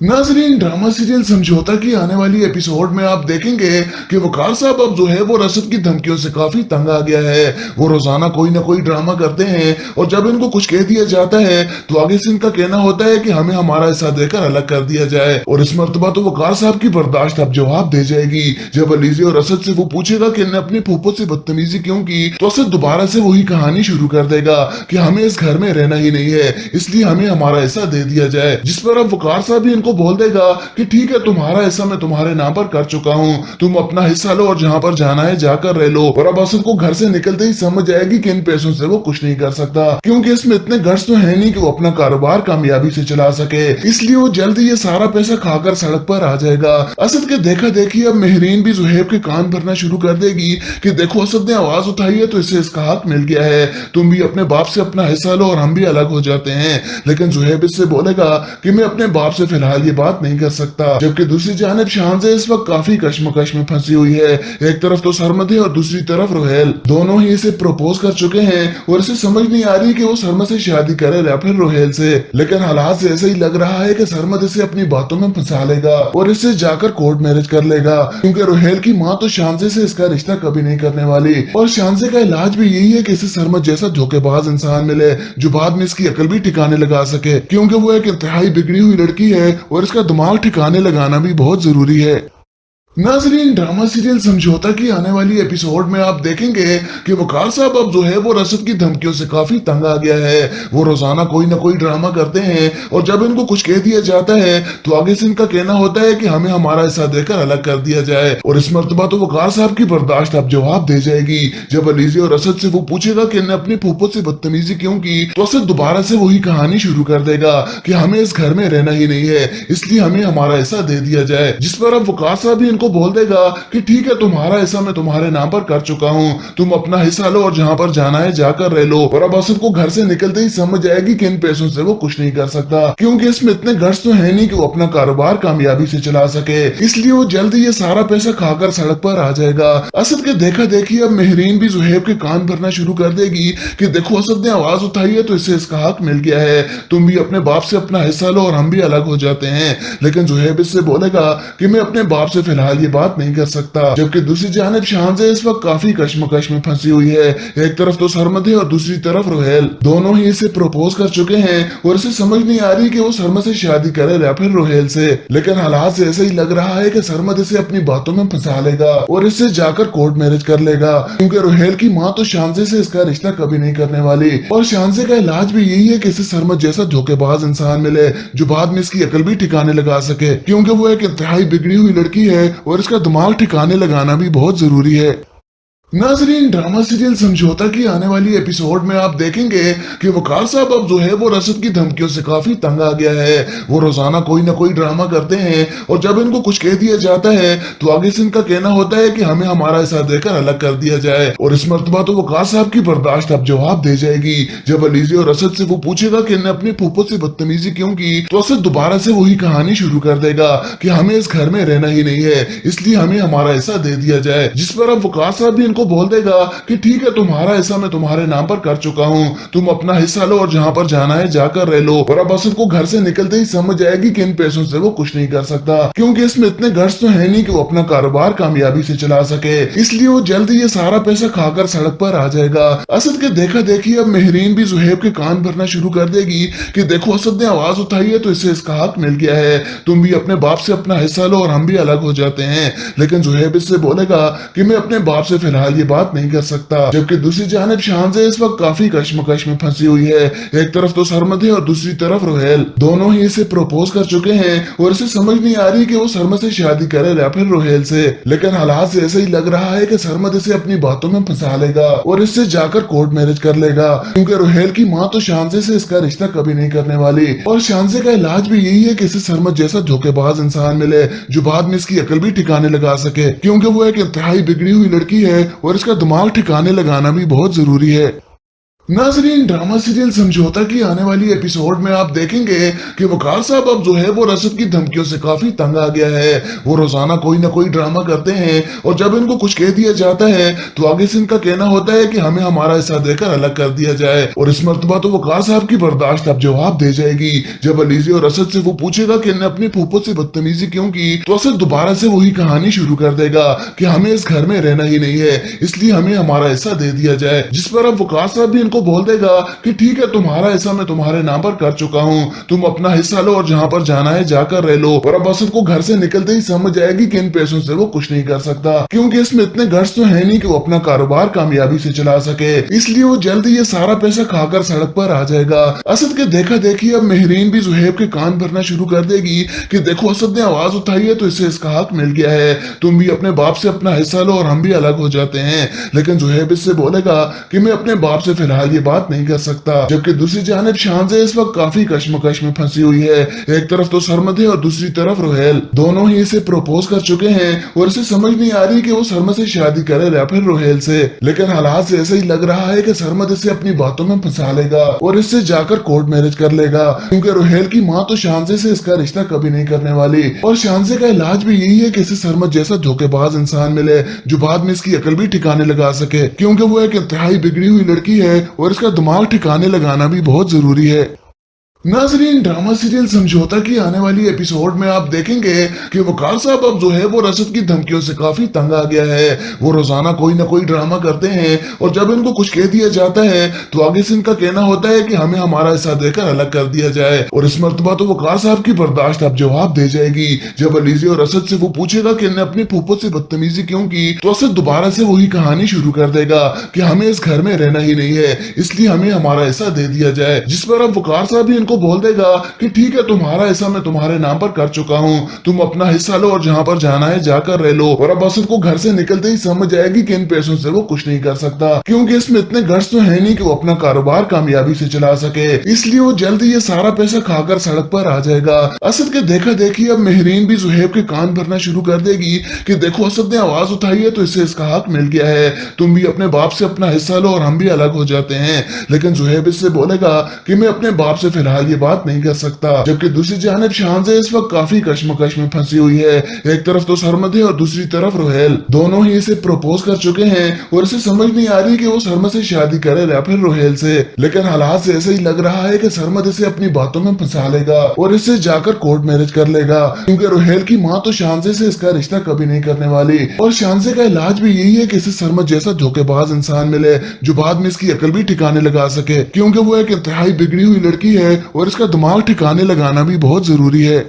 नाजरीन, ड्रामा सीरियल समझौता की आने वाली एपिसोड में आप देखेंगे कि वकार साहब अब जो है वो रसद की धमकियों से काफी तंग आ गया है। वो रोजाना कोई ना कोई ड्रामा करते हैं और जब इनको कुछ कह दिया जाता है तो आगे से इनका कहना होता है कि हमें हमारा हिस्सा देकर अलग कर दिया जाए। और इस मर्तबा तो वकार साहब की बर्दाश्त अब जवाब दे जाएगी। जब अलीज़े और असद से वो पूछेगा कि इन्हें अपनी फूफो से बदतमीजी क्यों की, तो असद दोबारा से वही कहानी शुरू कर देगा कि हमें इस घर में रहना ही नहीं है, इसलिए हमें हमारा हिस्सा दे दिया जाए। जिस पर अब वकार साहब भी इनको बोल देगा कि ठीक है, तुम्हारा हिस्सा मैं तुम्हारे नाम पर कर चुका हूँ, तुम अपना हिस्सा लो और जहाँ पर जाना है जाकर रह लो। और अब असद को घर से निकलते ही समझ जाएगी कि इन पैसों से वो कुछ नहीं कर सकता, क्योंकि इसमें इतने गट्स तो है नहीं कि वो अपना कारोबार कामयाबी से चला सके। इसलिए वो जल्दी ये सारा पैसा खाकर सड़क पर आ जाएगा। असद के देखा देखी अब मेहरीन भी जुहैब के कान भरना शुरू कर देगी कि देखो, असद ने आवाज उठाई है तो इसे इसका हक मिल गया है, तुम भी अपने बाप से अपना हिस्सा लो और हम भी अलग हो जाते हैं। लेकिन जुहैब इससे बोलेगा कि मैं अपने बाप से फिलहाल ये बात नहीं कर सकता। जबकि दूसरी जानिब शाहज़े इस वक्त काफी कश्मकश में फंसी हुई है। एक तरफ तो सरमद है और दूसरी तरफ रोहेल, दोनों ही इसे प्रपोज कर चुके हैं और इसे समझ नहीं आ रही कि वो सरमद से शादी करे या फिर रोहेल से। लेकिन हालात से ऐसे ही लग रहा है कि सरमद इसे अपनी बातों में फंसा लेगा और इससे जाकर कोर्ट मैरिज कर लेगा, क्योंकि रोहेल की माँ तो शाहज़े से इसका रिश्ता कभी नहीं करने वाली। और शाहज़े का इलाज भी यही है कि इसे सरमद जैसा धोखेबाज इंसान मिले जो बाद में इसकी अकल भी ठिकाने लगा सके, क्योंकि वो एक इंतहाई बिगड़ी हुई लड़की है और इसका दिमाग ठिकाने लगाना भी बहुत जरूरी है। नाजरीन, ड्रामा सीरियल समझौता की आने वाली एपिसोड में आप देखेंगे कि वकार साहब अब जो है वो रसद की धमकियों से काफी तंग आ गया है। वो रोजाना कोई ना कोई ड्रामा करते हैं और जब इनको कुछ कह दिया जाता है तो आगे से इनका कहना होता है कि हमें हमारा हिस्सा देकर अलग कर दिया जाए। और इस मर्तबा तो वकार साहब की बर्दाश्त अब जवाब दे जाएगी। जब अलीज़े और असद से वो पूछेगा कि इन्हें अपनी फूफो से बदतमीजी क्यों की, तो असद दोबारा से वही कहानी शुरू कर देगा कि हमें इस घर में रहना ही नहीं है, इसलिए हमें हमारा हिस्सा दे दिया जाए। जिस पर अब वकार साहब भी इनको बोल देगा कि ठीक है तुम्हारा हिस्सा मैं तुम्हारे नाम पर कर चुका हूँ, तुम अपना हिस्सा लो और जहाँ पर जाना है जाकर रह लो। और अब असद को घर से निकलते ही समझ जाएगी कि इन पैसों से वो कुछ नहीं कर सकता, क्योंकि इसमें इतने गट्स तो है नहीं कि वो अपना कारोबार कामयाबी से चला सके। इसलिए वो जल्दी ये सारा पैसा खाकर सड़क पर आ जाएगा। असद के देखा देखी अब मेहरीन भी जुहैब के कान भरना शुरू कर देगी कि देखो असद ने आवाज उठाई है तो इससे इसका हक मिल गया है, तुम भी अपने बाप से अपना हिस्सा लो और हम भी अलग हो जाते हैं। लेकिन जुहैब इससे बोलेगा कि मैं अपने बाप से फिलहाल ये बात नहीं कर सकता। जबकि दूसरी जानिब शाहज़े इस वक्त काफी कश्मकश में फंसी हुई है। एक तरफ तो सरमद है और दूसरी तरफ रोहेल, दोनों ही इसे प्रपोज कर चुके हैं और इसे समझ नहीं आ रही कि वो सरमद से शादी करे या फिर रोहेल से। लेकिन हालात से ऐसा ही लग रहा है कि सरमद इसे अपनी बातों में फंसा लेगा और इससे जाकर कोर्ट मैरिज कर लेगा, क्योंकि रोहेल की माँ तो शाहज़े से इसका रिश्ता कभी नहीं करने वाली। और शाहज़े का इलाज भी यही है कि इसे सरमद जैसा धोखेबाज इंसान मिले जो बाद में इसकी अकल भी ठिकाने लगा सके, क्योंकि वो एक इंतहाई बिगड़ी हुई लड़की है और इसका दिमाग ठिकाने लगाना भी बहुत जरूरी है। नाजरीन, ड्रामा सीरियल समझौता की आने वाली एपिसोड में आप देखेंगे कि वकार साहब अब जो है वो रसद की धमकियों से काफी तंग आ गया है। वो रोजाना कोई ना कोई ड्रामा करते हैं और जब इनको कुछ कह दिया जाता है तो आगे से इनका कहना होता है कि हमें हमारा हिस्सा देकर अलग कर दिया जाए। और इस मर्तबा तो वकार साहब की बर्दाश्त अब जवाब दे जाएगी। जब अलीज़े और असद से वो पूछेगा कि इन्हें अपनी फूफो से बदतमीजी क्यों की, तो असद दोबारा से वही कहानी शुरू कर देगा कि हमें इस घर में रहना ही नहीं है, इसलिए हमें हमारा हिस्सा दे दिया जाए। जिस पर अब वकार साहब भी बोल देगा कि ठीक है तुम्हारा हिस्सा मैं तुम्हारे नाम पर कर चुका हूँ, तुम अपना हिस्सा लो और जहाँ पर जाना है जाकर रह लो। और अब असद को घर से निकलते ही समझ जाएगी कि इन पैसों से वो कुछ नहीं कर सकता, क्योंकि इसमें इतने गट्स तो है नहीं कि वो अपना कारोबार कामयाबी से चला सके। इसलिए वो जल्दी ये सारा पैसा खाकर सड़क पर आ जाएगा। असद के देखा देखी अब मेहरीन भी जुहैब के कान भरना शुरू कर देगी कि देखो असद ने आवाज उठाई है तो इससे इसका हक मिल गया है, तुम भी अपने बाप से अपना हिस्सा लो और हम भी अलग हो जाते हैं। लेकिन जुहैब इससे बोलेगा कि मैं अपने बाप से फिलहाल ये बात नहीं कर सकता। जबकि दूसरी जानिब शाहज़े इस वक्त काफी कश्मकश में फंसी हुई है। एक तरफ तो सरमद है और दूसरी तरफ रोहेल, दोनों ही इसे प्रपोज कर चुके हैं और इसे समझ नहीं आ रही कि वो सरमद से शादी करे या फिर रोहेल से। लेकिन हालात से ऐसा ही लग रहा है कि सरमद इसे अपनी बातों में फंसा लेगा और इससे जाकर कोर्ट मैरिज कर लेगा, क्योंकि रोहेल की माँ तो शाहज़े से इसका रिश्ता कभी नहीं करने वाली। और शाहज़े का इलाज भी यही है कि इसे सरमद जैसा धोखेबाज इंसान मिले जो बाद में इसकी अकल भी ठिकाने लगा सके, क्योंकि वो एक इंतहाई बिगड़ी हुई लड़की है और इसका दिमाग ठिकाने लगाना भी बहुत जरूरी है। नाजरीन, ड्रामा सीरियल समझौता की आने वाली एपिसोड में आप देखेंगे कि वकार साहब अब जो है वो रसद की धमकियों से काफी तंग आ गया है। वो रोजाना कोई ना कोई ड्रामा करते हैं और जब इनको कुछ कह दिया जाता है तो आगे से इनका कहना होता है कि हमें हमारा हिस्सा देकर अलग कर दिया जाए। और इस मर्तबा तो वकार साहब की बर्दाश्त अब जवाब दे जाएगी। जब अलीज़े और असद से वो पूछेगा कि इन्हें अपनी फूफो से बदतमीजी क्यों की, तो असद दोबारा से वही कहानी शुरू कर देगा कि हमें इस घर में रहना ही नहीं है, इसलिए हमें हमारा हिस्सा दे दिया जाए। जिस पर अब वकार साहब भी बोल देगा कि ठीक है तुम्हारा हिस्सा मैं तुम्हारे नाम पर कर चुका हूँ, तुम अपना हिस्सा लो और जहाँ पर जाना है जाकर रह लो। और अब असद को घर से निकलते ही समझ जाएगी कि इन पैसों से वो कुछ नहीं कर सकता, क्योंकि इसमें इतने गट्स तो है नहीं कि वो अपना कारोबार कामयाबी से चला सके। इसलिए वो जल्दी ये सारा पैसा खाकर सड़क पर आ जाएगा। असद के देखा देखी अब मेहरीन भी जुहैब के कान भरना शुरू कर देगी कि देखो असद ने आवाज उठाई है तो इससे इसका हक मिल गया है, तुम भी अपने बाप से अपना हिस्सा लो और हम भी अलग हो जाते हैं। लेकिन जुहैब इससे बोलेगा कि मैं अपने बाप से फिलहाल ये बात नहीं कर सकता। जबकि दूसरी जानिब शाहज़े इस वक्त काफी कश्मकश में फंसी हुई है। एक तरफ तो सरमद है और दूसरी तरफ रोहेल, दोनों ही इसे प्रपोज कर चुके हैं और इसे समझ नहीं आ रही कि वो सरमद से शादी करे या फिर रोहेल से। लेकिन हालात से ऐसा ही लग रहा है कि सरमद इसे अपनी बातों में फंसा लेगा और इससे जाकर कोर्ट मैरिज कर लेगा, क्योंकि रोहेल की माँ तो शाहज़े से इसका रिश्ता कभी नहीं करने वाली। और शाहज़े का इलाज भी यही है कि इसे सरमद जैसा धोखेबाज इंसान मिले जो बाद में इसकी अकल भी ठिकाने लगा सके, क्योंकि वो एक इंतहाई बिगड़ी हुई लड़की है और इसका दिमाग ठिकाने लगाना भी बहुत जरूरी है। नाजरीन, ड्रामा सीरियल समझौता की आने वाली एपिसोड में आप देखेंगे कि वकार साहब अब जो है वो रसद की धमकियों से काफी तंग आ गया है। वो रोजाना कोई ना कोई ड्रामा करते हैं और जब इनको कुछ कह दिया जाता है तो आगे से इनका कहना होता है कि हमें हमारा हिस्सा देकर अलग कर दिया जाए। और इस मर्तबा तो वकार साहब की बर्दाश्त अब जवाब दे जाएगी। जब अलीज़े और असद से वो पूछेगा कि इन्हें अपनी फूफो से बदतमीजी क्यों की, तो असद दोबारा से वही कहानी शुरू कर देगा कि हमें इस घर में रहना ही नहीं है, इसलिए हमें हमारा हिस्सा दे दिया जाए। जिस पर अब वकार साहब भी इनको बोल देगा कि ठीक है, तुम्हारा हिस्सा मैं तुम्हारे नाम पर कर चुका हूँ, तुम अपना हिस्सा लो और जहाँ पर जाना है जाकर रह लो। और अब असद को घर से निकलते ही समझ जाएगी कि इन पैसों से वो कुछ नहीं कर सकता, क्योंकि इसमें इतने गट्स तो है नहीं कि वो अपना कारोबार कामयाबी से चला सके। इसलिए वो जल्दी ये सारा पैसा खाकर सड़क पर आ जाएगा। असद के देखा देखी अब मेहरीन भी जुहैब के कान भरना शुरू कर देगी कि देखो, असद ने आवाज उठाई है तो इससे इसका हक मिल गया है, तुम भी अपने बाप से अपना हिस्सा लो और हम भी अलग हो जाते हैं। लेकिन जुहैब इससे बोलेगा कि मैं अपने बाप से फिलहाल ये बात नहीं कर सकता। जबकि दूसरी जानिब शाहज़े इस वक्त काफी कश्मकश में फंसी हुई है। एक तरफ तो सरमद है और दूसरी तरफ रोहेल, दोनों ही इसे प्रपोज कर चुके हैं और इसे समझ नहीं आ रही कि वो सरमद से शादी करे या फिर रोहेल से। लेकिन हालात से ऐसे ही लग रहा है कि सरमद इसे अपनी बातों में फंसा लेगा और इससे जाकर कोर्ट मैरिज कर लेगा, क्योंकि रोहेल की माँ तो शाहज़े से इसका रिश्ता कभी नहीं करने वाली। और शाहज़े का इलाज भी यही है कि इसे सरमद जैसा धोखेबाज इंसान मिले जो बाद में इसकी अकल भी ठिकाने लगा सके, क्योंकि वो एक इंतहाई बिगड़ी हुई लड़की है और इसका दिमाग ठिकाने लगाना भी बहुत जरूरी है।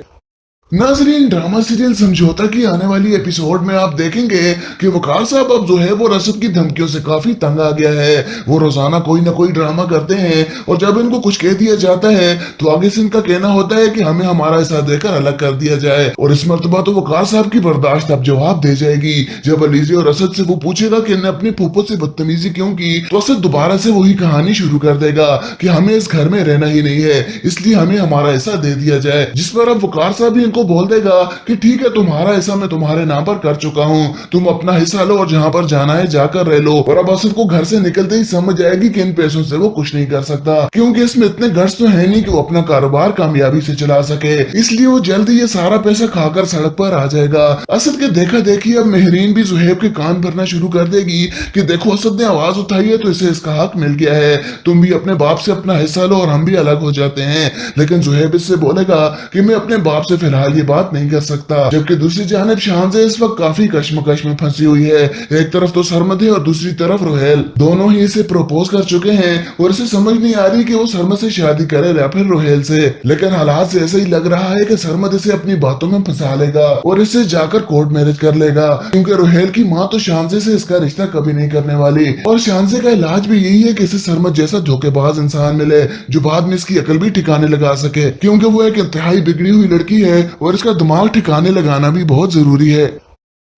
नाजरीन, ड्रामा सीरियल समझौता की आने वाली एपिसोड में आप देखेंगे कि वकार साहब अब जुहैब और असद की धमकियों से काफी तंग आ गया है। वो रोजाना कोई ना कोई ड्रामा करते हैं और जब इनको कुछ कह दिया जाता है तो आगे से इनका कहना होता है कि हमें हमारा हिस्सा देकर अलग कर दिया जाए। और इस मर्तबा तो वकार साहब की बर्दाश्त अब जवाब दे जाएगी। जब अलीज़ी और असद से वो पूछेगा कि इन्हें अपनी फूफो से बदतमीजी क्यों की, तो असद दोबारा से वही कहानी शुरू कर देगा कि हमें इस घर में रहना ही नहीं है, इसलिए हमें हमारा हिस्सा दे दिया जाए। जिस पर अब वकार साहब भी इनको बोल देगा कि ठीक है, तुम्हारा हिस्सा मैं तुम्हारे नाम पर कर चुका हूँ, तुम अपना हिस्सा लो और जहाँ पर जाना है जाकर रह लो। और अब असद को घर से निकलते ही समझ जाएगी कि इन पैसों से वो कुछ नहीं कर सकता, क्योंकि इसमें इतने गट्स तो है नहीं कि वो अपना कारोबार कामयाबी से चला सके। इसलिए वो जल्दी ये सारा पैसा खाकर सड़क पर आ जाएगा। असद के देखा देखी अब मेहरीन भी जुहैब के कान भरना शुरू कर देगी कि देखो, असद ने आवाज उठाई है तो इसे इसका हक मिल गया है, तुम भी अपने बाप से अपना हिस्सा लो और हम भी अलग हो जाते हैं। लेकिन जुहैब इससे बोलेगा कि मैं अपने बाप से फिलहाल ये बात नहीं कर सकता। जबकि दूसरी जानिब शाहज़े इस वक्त काफी कश्मकश में फंसी हुई है। एक तरफ तो सरमद है और दूसरी तरफ रोहेल, दोनों ही इसे प्रपोज कर चुके हैं और इसे समझ नहीं आ रही कि वो सरमद से शादी करे या फिर रोहेल से। लेकिन हालात से ऐसे ही लग रहा है कि सरमद इसे अपनी बातों में फंसा लेगा और इससे जाकर कोर्ट मैरिज कर लेगा, क्योंकि रोहेल की माँ तो शाहज़े से इसका रिश्ता कभी नहीं करने वाली। और शाहज़े का इलाज भी यही है कि इसे सरमद जैसा धोखेबाज इंसान मिले जो बाद में इसकी अकल भी ठिकाने लगा सके, क्योंकि वो एक इंतहाई बिगड़ी हुई लड़की है और इसका दिमाग ठिकाने लगाना भी बहुत जरूरी है।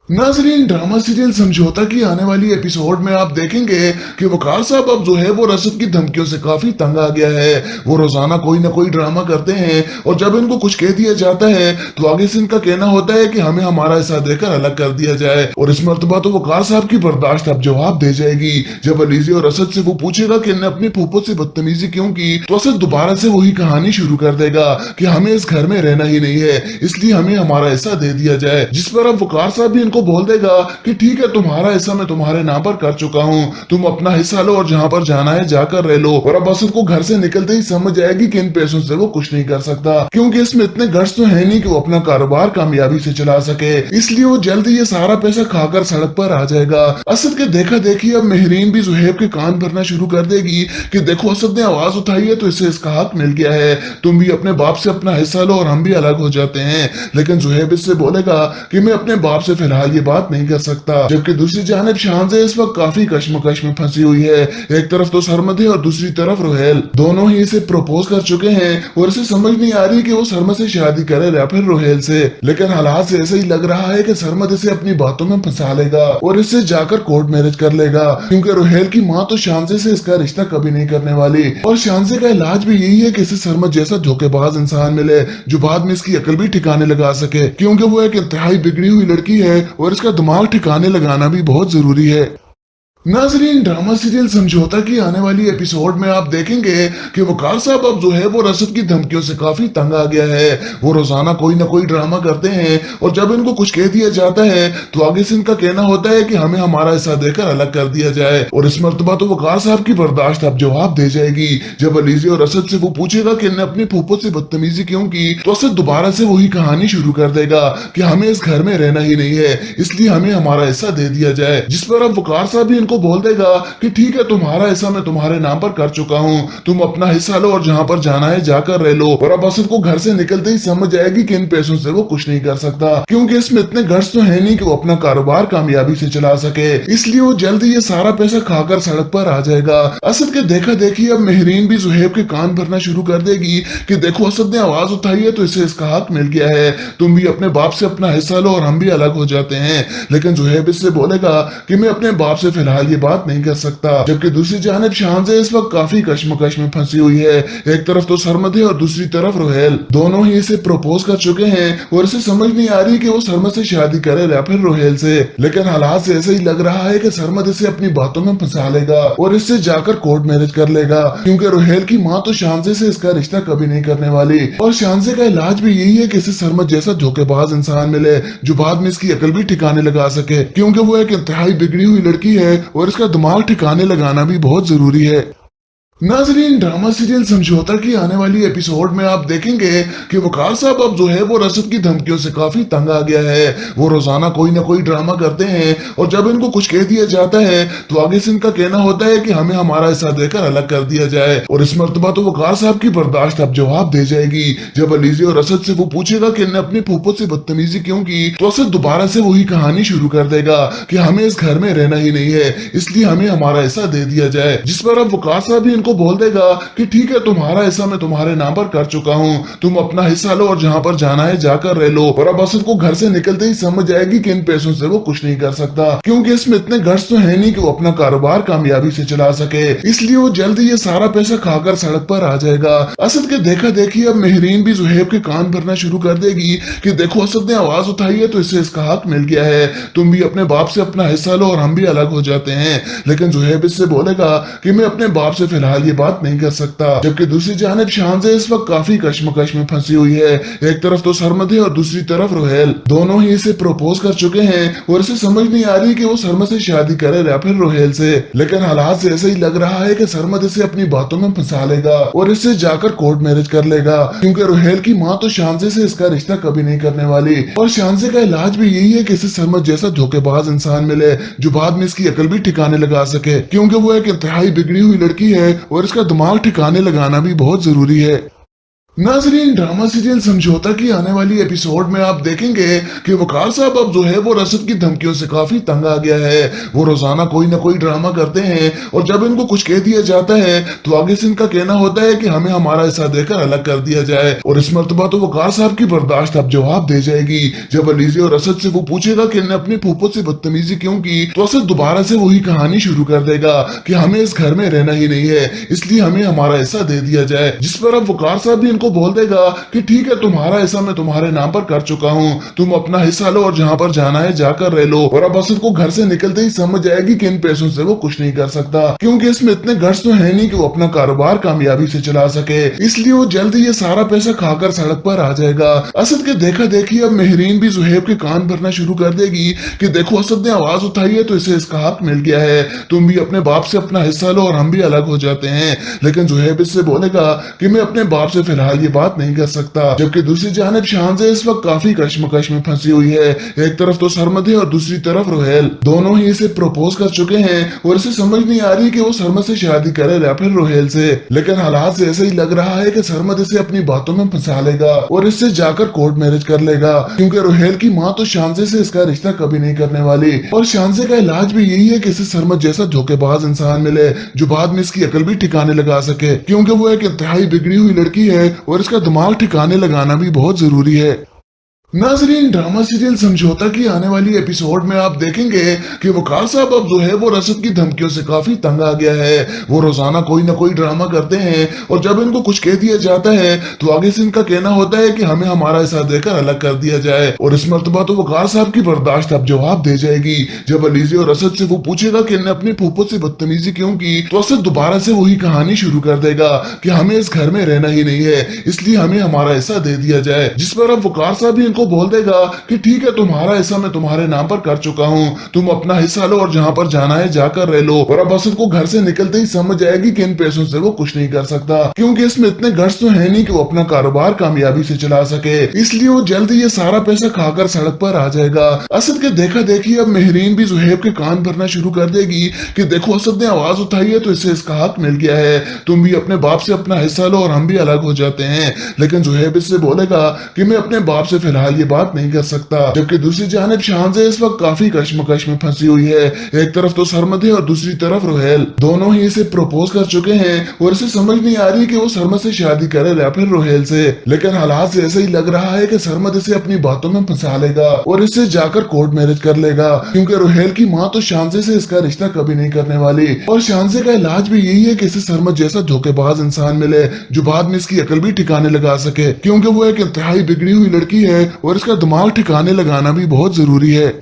नाजरीन, ड्रामा सीरियल समझौता की आने वाली एपिसोड में आप देखेंगे कि वकार साहब अब जुहैब और असद की धमकियों से काफी तंग आ गया है। वो रोजाना कोई ना कोई ड्रामा करते हैं और जब इनको कुछ कह दिया जाता है तो आगे से इनका कहना होता है कि हमें हमारा हिस्सा देकर अलग कर दिया जाए। और इस मर्तबा तो वकार साहब की बर्दाश्त अब जवाब दे जाएगी। जब अलीज़ी और असद से वो पूछेगा कि इन्हें अपनी फूफो से बदतमीजी क्यों की, तो असद दोबारा से वही कहानी शुरू कर देगा कि हमें इस घर में रहना ही नहीं है, इसलिए हमें हमारा हिस्सा दे दिया जाए। जिस पर अब वकार साहब भी को बोल देगा कि ठीक है, तुम्हारा हिस्सा मैं तुम्हारे नाम पर कर चुका हूँ, तुम अपना हिस्सा लो और जहाँ पर जाना है जाकर रह लो। और अब असद को घर से निकलते ही समझ जाएगी कि इन पैसों से वो कुछ नहीं कर सकता, क्योंकि इसमें इतने गट्स तो है नहीं कि वो अपना कारोबार कामयाबी से चला सके। इसलिए वो जल्दी ये सारा पैसा खाकर सड़क पर आ जाएगा। असद के देखा देखी अब मेहरीन भी जुहैब के कान भरना शुरू कर देगी कि देखो, असद ने आवाज उठाई है तो इससे इसका हक मिल गया है, तुम भी अपने बाप से अपना हिस्सा लो और हम भी अलग हो जाते हैं। लेकिन जुहैब इससे बोलेगा कि मैं अपने बाप से फिलहाल ये बात नहीं कर सकता। जबकि दूसरी जानिब शाहज़े इस वक्त काफी कश्मकश में फंसी हुई है। एक तरफ तो सरमद है और दूसरी तरफ रोहेल, दोनों ही इसे प्रपोज कर चुके हैं और इसे समझ नहीं आ रही कि वो सरमद से शादी करे या फिर रोहेल से। लेकिन हालात से ऐसे ही लग रहा है कि सरमद इसे अपनी बातों में फंसा लेगा और इससे जाकर कोर्ट मैरिज कर लेगा, क्योंकि रोहेल की माँ तो शाहज़े से इसका रिश्ता कभी नहीं करने वाली। और शाहज़े का इलाज भी यही है कि इसे सरमद जैसा धोखेबाज इंसान मिले जो बाद में इसकी अकल भी ठिकाने लगा सके, क्योंकि वो एक इंतहाई बिगड़ी हुई लड़की है और इसका दिमाग ठिकाने लगाना भी बहुत जरूरी है। नाजरीन, ड्रामा सीरियल समझौता की आने वाली एपिसोड में आप देखेंगे कि वकार साहब अब जुहैब और असद की धमकियों से काफी तंग आ गया है। वो रोजाना कोई ना कोई ड्रामा करते हैं और जब इनको कुछ कह दिया जाता है तो आगे से इनका कहना होता है कि हमें हमारा हिस्सा देकर अलग कर दिया जाए। और इस मर्तबा तो वकार साहब की बर्दाश्त अब जवाब दे जाएगी। जब अलीज़ी और असद से वो पूछेगा कि इन्हें अपनी फूफो से बदतमीजी क्यों की, तो असद दोबारा से वही कहानी शुरू कर देगा कि हमें इस घर में रहना ही नहीं है, इसलिए हमें हमारा हिस्सा दे दिया जाए। जिस पर अब वकार साहब भी इनको बोल देगा कि ठीक है तुम्हारा हिस्सा मैं तुम्हारे नाम पर कर चुका हूँ, तुम अपना हिस्सा लो और जहाँ पर जाना है जाकर रह लो। और अब असद को घर से निकलते ही समझ जाएगी कि इन पैसों से वो कुछ नहीं कर सकता, क्योंकि इसमें इतने गर्ज तो है नहीं कि वो अपना कारोबार कामयाबी से चला सके। इसलिए वो जल्दी ये सारा पैसा खाकर सड़क पर आ जाएगा। असद के देखा देखी अब मेहरीन भी जुहैब के कान भरना शुरू कर देगी कि देखो असद ने आवाज उठाई है तो इसे इसका हक मिल गया है, तुम भी अपने बाप से अपना हिस्सा लो और हम भी अलग हो जाते हैं। लेकिन जुहैब इससे बोलेगा कि मैं अपने बाप से फिलहाल ये बात नहीं कर सकता। जबकि दूसरी जानिब शाहज़े इस वक्त काफी कश्मकश में फंसी हुई है। एक तरफ तो सरमद है और दूसरी तरफ रोहेल, दोनों ही इसे प्रपोज कर चुके हैं और इसे समझ नहीं आ रही कि वो सरमद से शादी करे या फिर रोहेल से। लेकिन हालात से ऐसे ही लग रहा है कि सरमद इसे अपनी बातों में फंसा लेगा और इससे जाकर कोर्ट मैरिज कर लेगा, क्योंकि रोहेल की माँ तो शाहज़े से इसका रिश्ता कभी नहीं करने वाली। और शाहज़े का इलाज भी यही है कि इसे सरमद जैसा धोखेबाज इंसान मिले जो बाद में इसकी अकल भी ठिकाने लगा सके, क्योंकि वो एक इंतहाई बिगड़ी हुई लड़की है और इसका दिमाग ठिकाने लगाना भी बहुत जरूरी है। नाजरीन, ड्रामा सीरियल समझौता की आने वाली एपिसोड में आप देखेंगे कि वकार साहब अब जो है वो रसद की धमकियों से काफी तंग आ गया है। वो रोजाना कोई ना कोई ड्रामा करते हैं और जब इनको कुछ कह दिया जाता है तो आगे से इनका कहना होता है कि हमें हमारा हिस्सा देकर अलग कर दिया जाए। और इस मर्तबा तो वकार साहब की बर्दाश्त अब जवाब दे जाएगी। जब अलीज़े और असद से वो पूछेगा कि इन्हें अपने फूफो से बदतमीजी क्यों की, तो असद दोबारा से वही कहानी शुरू कर देगा कि हमें इस घर में रहना ही नहीं है, इसलिए हमें हमारा हिस्सा दे दिया जाए। जिस पर अब वकार साहब भी इनको बोल देगा कि ठीक है तुम्हारा हिस्सा मैं तुम्हारे नाम पर कर चुका हूँ, तुम अपना हिस्सा लो और जहाँ पर जाना है जाकर रह लो। और अब असद को घर से निकलते ही समझ जाएगी कि इन पैसों से वो कुछ नहीं कर सकता, क्योंकि इसमें इतने गर्ज तो है नहीं कि वो अपना कारोबार कामयाबी से चला सके। इसलिए वो जल्दी ये सारा पैसा खाकर सड़क पर आ जाएगा। असद के देखा देखी अब मेहरीन भी जुहैब के कान भरना शुरू कर देगी कि देखो असद ने आवाज उठाई है तो इसे इसका हक मिल गया है, तुम भी अपने बाप से अपना हिस्सा लो और हम भी अलग हो जाते हैं। लेकिन जुहैब इससे बोलेगा कि मैं अपने बाप से फिलहाल ये बात नहीं कर सकता। जबकि दूसरी जानिब शाहज़े इस वक्त काफी कश्मकश में फंसी हुई है। एक तरफ तो सरमद है और दूसरी तरफ रोहेल, दोनों ही इसे प्रपोज कर चुके हैं और इसे समझ नहीं आ रही कि वो सरमद से शादी करे या फिर रोहेल से। लेकिन हालात से ऐसे ही लग रहा है कि सरमद इसे अपनी बातों में फंसा लेगा और इससे जाकर कोर्ट मैरिज कर लेगा, क्योंकि रोहेल की माँ तो शाहज़े से इसका रिश्ता कभी नहीं करने वाली। और शाहज़े का इलाज भी यही है कि इसे सरमद जैसा धोखेबाज इंसान मिले जो बाद में इसकी अकल भी ठिकाने लगा सके, क्योंकि वो एक इंतहाई बिगड़ी हुई लड़की है और इसका दिमाग ठिकाने लगाना भी बहुत जरूरी है। नाजरीन, ड्रामा सीरियल समझौता की आने वाली एपिसोड में आप देखेंगे कि वकार साहब अब जो है वो रसद की धमकियों से काफी तंग आ गया है। वो रोजाना कोई ना कोई ड्रामा करते हैं और जब इनको कुछ कह दिया जाता है तो आगे से इनका कहना होता है कि हमें हमारा हिस्सा देकर अलग कर दिया जाए। और इस मर्तबा तो वकार साहब की बर्दाश्त अब जवाब दे जाएगी। जब अलीज़े और असद से वो पूछेगा कि इन्हें अपने फूफो से बदतमीजी क्यों की, तो असद दोबारा से वही कहानी शुरू कर देगा कि हमें इस घर में रहना ही नहीं है, इसलिए हमें हमारा हिस्सा दे दिया जाए। जिस पर अब वकार साहब भी बोल देगा कि ठीक है तुम्हारा हिस्सा मैं तुम्हारे नाम पर कर चुका हूँ, तुम अपना हिस्सा लो और जहाँ पर जाना है जाकर रह लो। और अब असद को घर से निकलते ही समझ जाएगी कि इन पैसों से वो कुछ नहीं कर सकता, क्योंकि इसमें इतने गर्ज तो है नहीं कि वो अपना कारोबार कामयाबी से चला सके। इसलिए वो जल्दी ये सारा पैसा खाकर सड़क पर आ जाएगा। असद के देखा देखी अब मेहरीन भी जुहैब के कान भरना शुरू कर देगी कि देखो असद ने आवाज उठाई है तो इसे इसका हक मिल गया है, तुम भी अपने बाप से अपना हिस्सा लो और हम भी अलग हो जाते हैं। लेकिन जुहैब इससे बोलेगा कि मैं अपने बाप से फिलहाल ये बात नहीं कर सकता। जबकि दूसरी जानिब शाहज़े इस वक्त काफी कश्मकश में फंसी हुई है। एक तरफ तो सरमद है और दूसरी तरफ रोहेल, दोनों ही इसे प्रपोज कर चुके हैं और इसे समझ नहीं आ रही कि वो सरमद से शादी करे या फिर रोहेल से। लेकिन हालात से ऐसे ही लग रहा है कि सरमद इसे अपनी बातों में फंसा लेगा और इससे जाकर कोर्ट मैरिज कर लेगा, क्योंकि रोहेल की माँ तो शाहज़े से इसका रिश्ता कभी नहीं करने वाली। और शाहज़े का इलाज भी यही है कि इसे सरमद जैसा धोखेबाज इंसान मिले जो बाद में इसकी अकल भी ठिकाने लगा सके, क्योंकि वो एक इंतहाई बिगड़ी हुई लड़की है और इसका दिमाग ठिकाने लगाना भी बहुत जरूरी है। नाजरीन, ड्रामा सीरियल समझौता की आने वाली एपिसोड में आप देखेंगे कि वकार साहब अब जो है वो रसद की धमकियों से काफी तंग आ गया है। वो रोजाना कोई ना कोई ड्रामा करते हैं और जब इनको कुछ कह दिया जाता है तो आगे से इनका कहना होता है कि हमें हमारा हिस्सा देकर अलग कर दिया जाए। और इस मर्तबा तो वकार साहब की बर्दाश्त अब जवाब दे जाएगी। जब अलीज़े और असद से वो पूछेगा कि इन्हें अपने फूफो से बदतमीजी क्यों की, तो असद दोबारा से वही कहानी शुरू कर देगा कि हमें इस घर में रहना ही नहीं है, इसलिए हमें हमारा हिस्सा दे दिया जाए। जिस पर अब वकार साहब भी इनको इनको बोल देगा कि ठीक है तुम्हारा हिस्सा मैं तुम्हारे नाम पर कर चुका हूँ, तुम अपना हिस्सा लो और जहाँ पर जाना है जाकर रह लो। और अब असद को घर से निकलते ही समझ जाएगी कि इन पैसों से वो कुछ नहीं कर सकता, क्योंकि इसमें इतने गट्स तो है नहीं कि वो अपना कारोबार कामयाबी से चला सके। इसलिए वो जल्दी ये सारा पैसा खाकर सड़क पर आ जाएगा। असद के देखा देखी अब मेहरीन भी जुहैब के कान भरना शुरू कर देगी कि देखो असद ने आवाज उठाई है तो इसे इसका हक मिल गया है, तुम भी अपने बाप से अपना हिस्सा लो और हम भी अलग हो जाते हैं। लेकिन जुहैब इससे बोलेगा कि मैं अपने बाप से फिलहाल ये बात नहीं कर सकता। जबकि दूसरी जानिब शाहज़े इस वक्त काफी कश्मकश में फंसी हुई है। एक तरफ तो सरमद है और दूसरी तरफ रोहेल, दोनों ही इसे प्रपोज कर चुके हैं और इसे समझ नहीं आ रही कि वो सरमद से शादी करे या फिर रोहेल से। लेकिन हालात से ऐसा ही लग रहा है कि सरमद इसे अपनी बातों में फंसा लेगा और इससे जाकर कोर्ट मैरिज कर लेगा, क्योंकि रोहेल की माँ तो शाहज़े से इसका रिश्ता कभी नहीं करने वाली। और शाहज़े का इलाज भी यही है कि इसे सरमद जैसा धोखेबाज इंसान मिले जो बाद में इसकी अकल भी ठिकाने लगा सके, क्योंकि वो एक इंतहाई बिगड़ी हुई लड़की है और इसका दिमाग ठिकाने लगाना भी बहुत जरूरी है।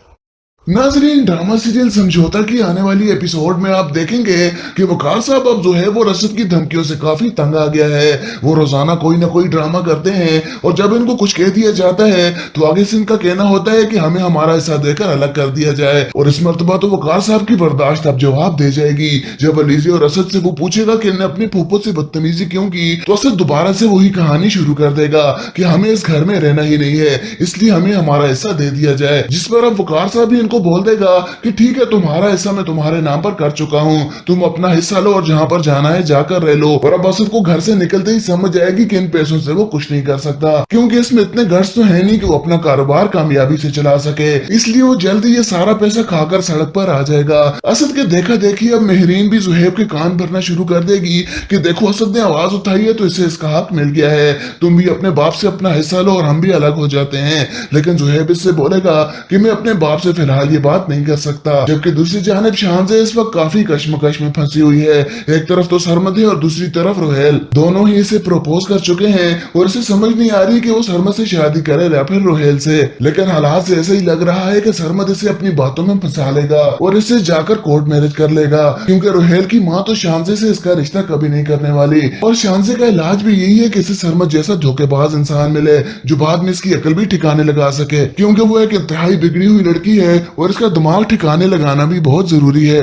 नाजरीन, ड्रामा सीरियल समझौता की आने वाली एपिसोड में आप देखेंगे कि वकार साहब अब जो है वो रसद की धमकियों से काफी तंग आ गया है। वो रोजाना कोई ना कोई ड्रामा करते हैं और जब इनको कुछ कह दिया जाता है तो आगे से इनका कहना होता है कि हमें हमारा हिस्सा देकर अलग कर दिया जाए। और इस मर्तबा तो वकार साहब की बर्दाश्त अब जवाब दे जाएगी। जब अलीज़ी और असद से वो पूछेगा कि इन्हें अपनी फूफो से बदतमीजी क्यों की, तो असद दोबारा से वही कहानी शुरू कर देगा कि हमें इस घर में रहना ही नहीं है, इसलिए हमें हमारा हिस्सा दे दिया जाए। जिस पर अब वकार साहब भी इनको बोल देगा कि ठीक है तुम्हारा हिस्सा मैं तुम्हारे नाम पर कर चुका हूँ, तुम अपना हिस्सा लो और जहाँ पर जाना है जाकर रह लो। और अब असद को घर से निकलते ही समझ जाएगी कि इन पैसों से वो कुछ नहीं कर सकता, क्योंकि इसमें इतने गट्स तो है नहीं कि वो अपना कारोबार कामयाबी से चला सके। इसलिए वो जल्दी ये सारा पैसा खाकर सड़क पर आ जाएगा। असद के देखा देखी अब मेहरीन भी जुहैब के कान भरना शुरू कर देगी कि देखो असद ने आवाज उठाई है तो इसे इसका हक मिल गया है, तुम भी अपने बाप से अपना हिस्सा लो और हम भी अलग हो जाते हैं। लेकिन जुहैब इससे बोलेगा कि मैं अपने बाप से फिलहाल ये बात नहीं कर सकता। जबकि दूसरी जानिब शाहज़े इस वक्त काफी कश्मकश में फंसी हुई है। एक तरफ तो सरमद है और दूसरी तरफ रोहेल, दोनों ही इसे प्रपोज कर चुके हैं और इसे समझ नहीं आ रही कि वो सरमद से शादी करे या फिर रोहेल से। लेकिन हालात से ऐसा ही लग रहा है कि सरमद इसे अपनी बातों में फंसा लेगा और इससे जाकर कोर्ट मैरिज कर लेगा, क्योंकि रोहेल की माँ तो शाहज़े से इसका रिश्ता कभी नहीं करने वाली। और शाहज़े का इलाज भी यही है कि इसे सरमद जैसा धोखेबाज इंसान मिले जो बाद में इसकी अकल भी ठिकाने लगा सके, क्योंकि वो एक इंतहाई बिगड़ी हुई लड़की है और इसका दिमाग ठिकाने लगाना भी बहुत जरूरी है।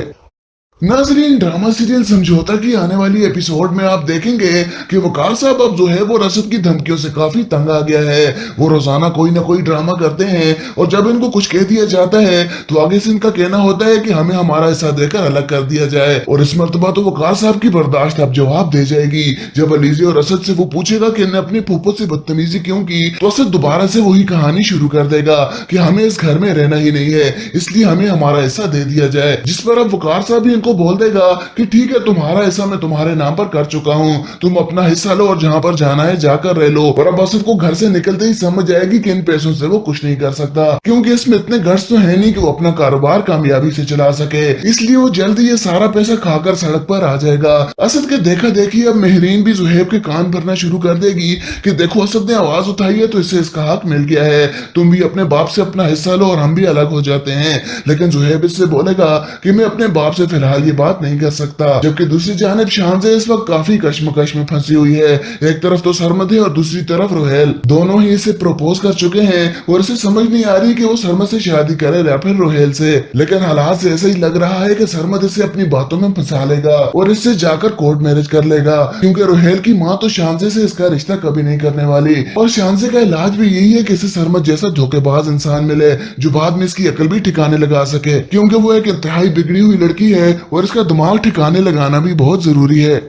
नाजरीन, ड्रामा सीरियल समझौता की आने वाली एपिसोड में आप देखेंगे कि वकार साहब अब जो है वो रसद की धमकियों से काफी तंग आ गया है। वो रोजाना कोई ना कोई ड्रामा करते हैं और जब इनको कुछ कह दिया जाता है तो आगे से इनका कहना होता है कि हमें हमारा हिस्सा देकर अलग कर दिया जाए। और इस मर्तबा तो वकार साहब की बर्दाश्त अब जवाब दे जाएगी। जब अलीज़ी और असद से वो पूछेगा कि इन्हें अपनी फूफो से बदतमीजी क्यों की, तो असद दोबारा से वही कहानी शुरू कर देगा कि हमें इस घर में रहना ही नहीं है, इसलिए हमें हमारा हिस्सा दे दिया जाए। जिस पर अब वकार साहब भी बोल देगा कि ठीक है तुम्हारा हिस्सा मैं तुम्हारे नाम पर कर चुका हूँ, तुम अपना हिस्सा लो और जहाँ पर जाना है जाकर रह लो। और अब असद को घर से निकलते ही समझ जाएगी कि इन पैसों से वो कुछ नहीं कर सकता, क्योंकि इसमें इतने गट्स तो है नहीं कि वो अपना कारोबार कामयाबी से चला सके। इसलिए वो जल्दी ये सारा पैसा खाकर सड़क पर आ जाएगा। असद के देखा देखी अब मेहरीन भी जुहैब के कान भरना शुरू कर देगी कि देखो असद ने आवाज उठाई है तो इसे इसका हक मिल गया है, तुम भी अपने बाप से अपना हिस्सा लो और हम भी अलग हो जाते हैं। लेकिन जुहैब इससे बोलेगा कि मैं अपने बाप से फिलहाल ये बात नहीं कर सकता। जबकि दूसरी जानिब शाहज़े इस वक्त काफी कश्मकश में फंसी हुई है। एक तरफ तो सरमद है और दूसरी तरफ रोहेल, दोनों ही इसे प्रपोज कर चुके हैं और इसे समझ नहीं आ रही कि वो सरमद से शादी करे या फिर रोहेल से। लेकिन हालात से ऐसा ही लग रहा है कि सरमद इसे अपनी बातों में फंसा लेगा और इससे जाकर कोर्ट मैरिज कर लेगा, क्योंकि रोहेल की माँ तो शाहज़े से इसका रिश्ता कभी नहीं करने वाली। और शाहज़े का इलाज भी यही है कि इसे सरमद जैसा धोखेबाज इंसान मिले जो बाद में इसकी अकल भी ठिकाने लगा सके, क्योंकि वो एक इंतहाई बिगड़ी हुई लड़की है और इसका दिमाग ठिकाने लगाना भी बहुत जरूरी है।